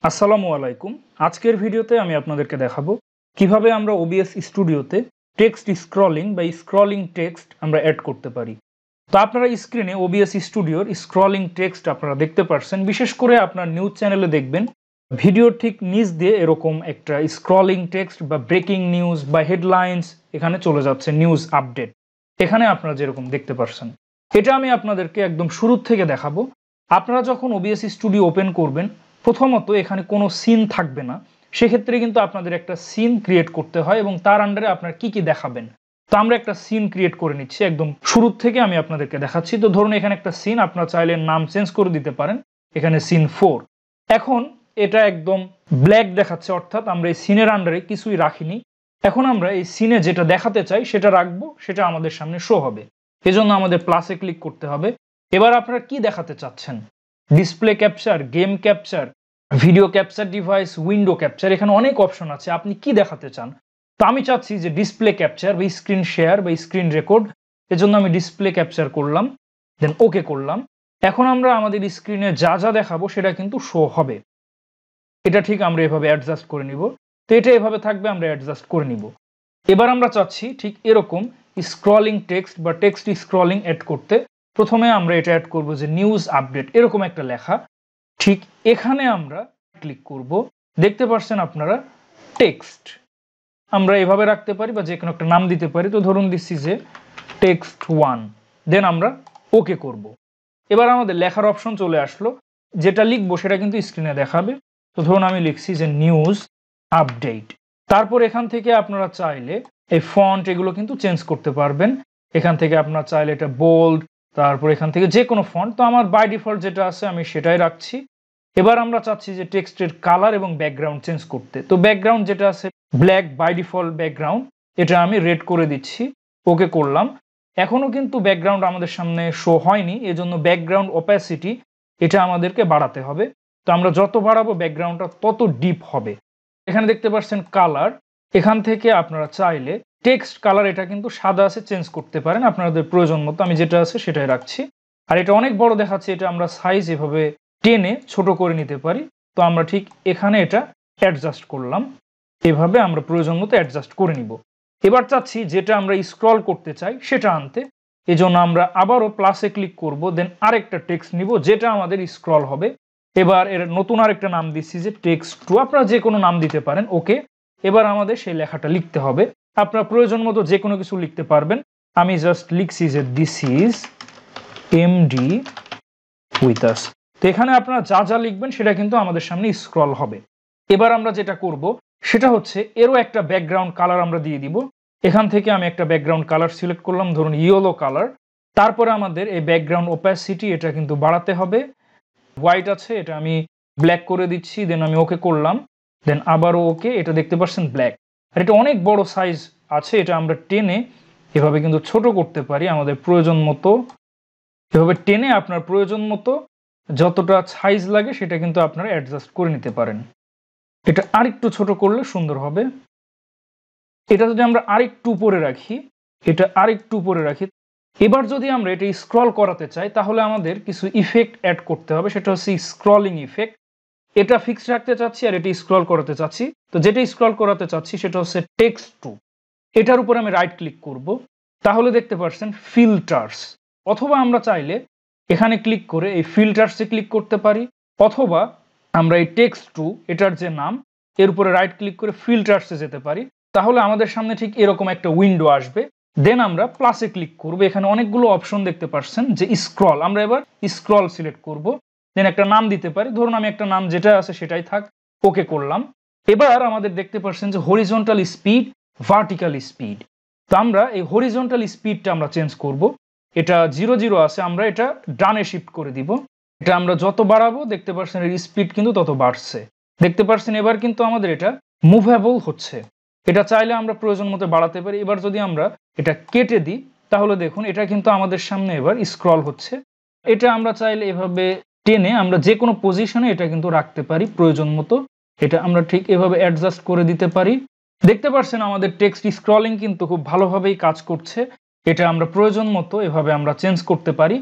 আসসালামু আলাইকুম। আজকের ভিডিওতে আমি আপনাদেরকে দেখাবো কিভাবে আমরা OBS স্টুডিওতে টেক্সট স্ক্রলিং বা স্ক্রলিং টেক্সট আমরা অ্যাড করতে পারি। তো আপনারা স্ক্রিনে OBS স্টুডিওর স্ক্রলিং টেক্সট আপনারা দেখতে পাচ্ছেন। বিশেষ করে আপনার নিউজ চ্যানেলে দেখবেন ভিডিওর ঠিক নিচ দিয়ে এরকম একটা স্ক্রলিং টেক্সট বা ব্রেকিং নিউজ বা হেডলাইন্স এখানে চলে যাচ্ছে, নিউজ আপডেট। এখানে আপনারা যেরকম দেখতে পাচ্ছেন, এটা আমি আপনাদেরকে একদম শুরু থেকে দেখাবো। আপনারা যখন OBS স্টুডিও ওপেন করবেন, প্রথমত এখানে কোনো সিন থাকবে না। সেক্ষেত্রে কিন্তু আপনাদের একটা সিন ক্রিয়েট করতে হয় এবং তার আন্ডারে আপনার কি কি দেখাবেন। তো আমরা একটা সিন ক্রিয়েট করে নিচ্ছি, একদম শুরু থেকে আমি আপনাদেরকে দেখাচ্ছি। তো ধরুন এখানে একটা সিন, আপনারা চাইলে নাম চেঞ্জ করে দিতে পারেন, এখানে সিন 4। এখন এটা একদম ব্ল্যাক দেখাচ্ছে, অর্থাৎ আমরা এই সিনের আন্ডারে কিছুই রাখিনি। এখন আমরা এই সিনে যেটা দেখাতে চাই সেটা রাখবো, সেটা আমাদের সামনে শো হবে। এজন্য আমাদের প্লাসে ক্লিক করতে হবে। এবার আপনারা কি দেখাতে চাচ্ছেন, display capture, game capture, video capture device, window capture, এখানে অনেক অপশন আছে, আপনি কি দেখাতে চান। তো আমি চাচ্ছি যে ডিসপ্লে ক্যাপচার বা স্ক্রিন শেয়ার বা স্ক্রিন রেকর্ড, এজন্য আমি ডিসপ্লে ক্যাপচার করলাম, দেন ওকে করলাম। এখন আমরা আমাদের স্ক্রিনে যা যা দেখাবো সেটা কিন্তু শো হবে। এটা ঠিক আমরা এভাবে অ্যাডজাস্ট করে নিব। তো এটা এভাবে থাকবে, আমরা অ্যাডজাস্ট করে নিব। এবার আমরা চাচ্ছি ঠিক এরকম স্ক্রলিং টেক্সট বা টেক্সট স্ক্রলিং অ্যাড করতে। প্রথমে আমরা এটা অ্যাড করব যে নিউজ আপডেট, এরকম একটা লেখা। ঠিক এখানে আমরা ক্লিক করব, দেখতে পাচ্ছেন আপনারা টেক্সট। আমরা এভাবে রাখতে পারি বা যে কোনো একটা নাম দিতে পারি। তো ধরুন দিচ্ছি যে টেক্সট 1, দেন আমরা ওকে করব। এবার আমাদের লেখার অপশন চলে আসলো, যেটা লিখবো সেটা কিন্তু স্ক্রিনে দেখাবে। তো ধরুন আমি লিখছি যে নিউজ আপডেট। তারপর এখান থেকে আপনারা চাইলে এই ফন্ট এগুলো কিন্তু চেঞ্জ করতে পারবেন। এখান থেকে আপনারা চাইলে এটা বোল্ড, তারপর এখান থেকে যে কোনো ফন্ট। তো আমার বাই ডিফল্ট যেটা আছে আমি সেটাই রাখছি। এবার আমরা চাচ্ছি যে টেক্সটের কালার এবং ব্যাকগ্রাউন্ড চেঞ্জ করতে। তো ব্যাকগ্রাউন্ড যেটা আছে ব্ল্যাক বাই ডিফল্ট ব্যাকগ্রাউন্ড, এটা আমি রেড করে দিচ্ছি, ওকে করলাম। এখনো কিন্তু ব্যাকগ্রাউন্ড আমাদের সামনে শো হয়নি, এজন্য ব্যাকগ্রাউন্ড অপাসিটি এটা আমাদেরকে বাড়াতে হবে। তো আমরা যত বাড়াবো ব্যাকগ্রাউন্ডটা তত ডিপ হবে। এখানে দেখতে পাচ্ছেন কালার, এখান থেকে আপনারা চাইলে টেক্সট কালার, এটা কিন্তু সাদা আছে, চেঞ্জ করতে পারেন আপনাদের প্রয়োজন মতো। আমি যেটা আছে সেটাই রাখছি। আর এটা অনেক বড় দেখাচ্ছে, এটা আমরা সাইজ এভাবে টেনে ছোট করে নিতে পারি। তো আমরা ঠিক এখানে এটা অ্যাডজাস্ট করলাম, এভাবে আমরা প্রয়োজন মতো অ্যাডজাস্ট করে নিব। এবার চাচ্ছি যেটা আমরা স্ক্রল করতে চাই সেটা আনতে, এজন্য আমরা আবারও প্লাসে ক্লিক করব, দেন আরেকটা টেক্সট নিব যেটা আমাদের স্ক্রল হবে। এবার এর নতুন আরেকটা নাম দিচ্ছি যে টেক্সট 2, আপনারা যে কোনো নাম দিতে পারেন, ওকে। এবার আমাদের সেই লেখাটা লিখতে হবে, আপনার প্রয়োজন মতো যে কোনো কিছু লিখতে পারবেন। আমি জাস্ট লিখছি যে this is MD with us. তো এখানে আপনারা যা যা লিখবেন সেটা কিন্তু আমাদের সামনে স্ক্রল হবে। এবার আমরা যেটা করব সেটা হচ্ছে এরও একটা ব্যাকগ্রাউন্ড কালার আমরা দিয়ে দিব। এখান থেকে আমি একটা ব্যাকগ্রাউন্ড কালার সিলেক্ট করলাম, ধরুন ইয়েলো কালার। তারপরে আমাদের এই ব্যাকগ্রাউন্ড ওপাসিটি এটা কিন্তু বাড়াতে হবে। হোয়াইট আছে, এটা আমি ব্ল্যাক করে দিচ্ছি, দেন আমি ওকে করলাম, দেন আবারও ওকে। এটা দেখতে পাচ্ছেন ব্ল্যাক। আর এটা অনেক বড় সাইজ আছে, এটা আমরা টেনে এভাবে কিন্তু ছোট করতে পারি আমাদের প্রয়োজন মতো। এভাবে টেনে আপনার প্রয়োজন মতো যতটা সাইজ লাগে সেটা কিন্তু আপনারা অ্যাডজাস্ট করে নিতে পারেন। এটা আরেকটু ছোট করলে সুন্দর হবে। এটা যদি আমরা আরেকটু উপরে রাখি, এটা আরেকটু উপরে রাখি। এবার যদি আমরা এটা স্ক্রল করাতে চাই তাহলে আমাদের কিছু ইফেক্ট অ্যাড করতে হবে, সেটা হচ্ছে স্ক্রলিং ইফেক্ট। এটা ফিক্স রাখতে চাচ্ছি আর এটা স্ক্রল করাতে চাচ্ছি। তো যেটা স্ক্রল করাতে চাচ্ছি সেটা হচ্ছে টেক্সট 2, এটার উপরে আমি রাইট ক্লিক করব। তাহলে দেখতে পাচ্ছেন ফিল্টার্স, অথবা আমরা চাইলে এখানে ক্লিক করে এই ফিল্টার্সে ক্লিক করতে পারি, অথবা আমরা এই টেক্সট 2 এটার যে নাম এর উপরে রাইট ক্লিক করে ফিল্টার্সে যেতে পারি। তাহলে আমাদের সামনে ঠিক এরকম একটা উইন্ডো আসবে। দেন আমরা প্লাসে ক্লিক করব, এখানে অনেকগুলো অপশন দেখতে পাচ্ছেন যে স্ক্রল, আমরা এবার স্ক্রল সিলেক্ট করব, দেন একটা নাম দিতে পারি, ধরুন আমি একটা নাম যেটা আছে সেটাই থাক, ওকে করলাম। এবার আমাদের দেখতে পাচ্ছেন যে হরিজন্টাল স্পিড, ভার্টিক্যাল স্পিড। তো আমরা এই হরিজন্টাল স্পিডটা আমরা চেঞ্জ করব। এটা 0 আছে, আমরা এটা ডানে শিফট করে দিব। এটা আমরা যত বাড়াবো দেখতে পাচ্ছেন এর স্পিড কিন্তু তত বাড়ছে, দেখতে পাচ্ছেন। এবার কিন্তু আমাদের এটা মুভেবল হচ্ছে, এটা চাইলে আমরা প্রয়োজন মতো বাড়াতে পারি। এবার যদি আমরা এটা কেটে দিই তাহলে দেখুন এটা কিন্তু আমাদের সামনে এবার স্ক্রল হচ্ছে। এটা আমরা চাইলে এভাবে টেনে আমরা যে কোনো পজিশনে এটা কিন্তু রাখতে পারি প্রয়োজন মতো। এটা আমরা ঠিক এভাবে অ্যাডজাস্ট করে দিতে পারি। দেখতে পাচ্ছেন আমাদের টেক্সট স্ক্রলিং কিন্তু খুব ভালোভাবেই কাজ করছে। এটা আমরা প্রয়োজন মতো এভাবে আমরা চেঞ্জ করতে পারি।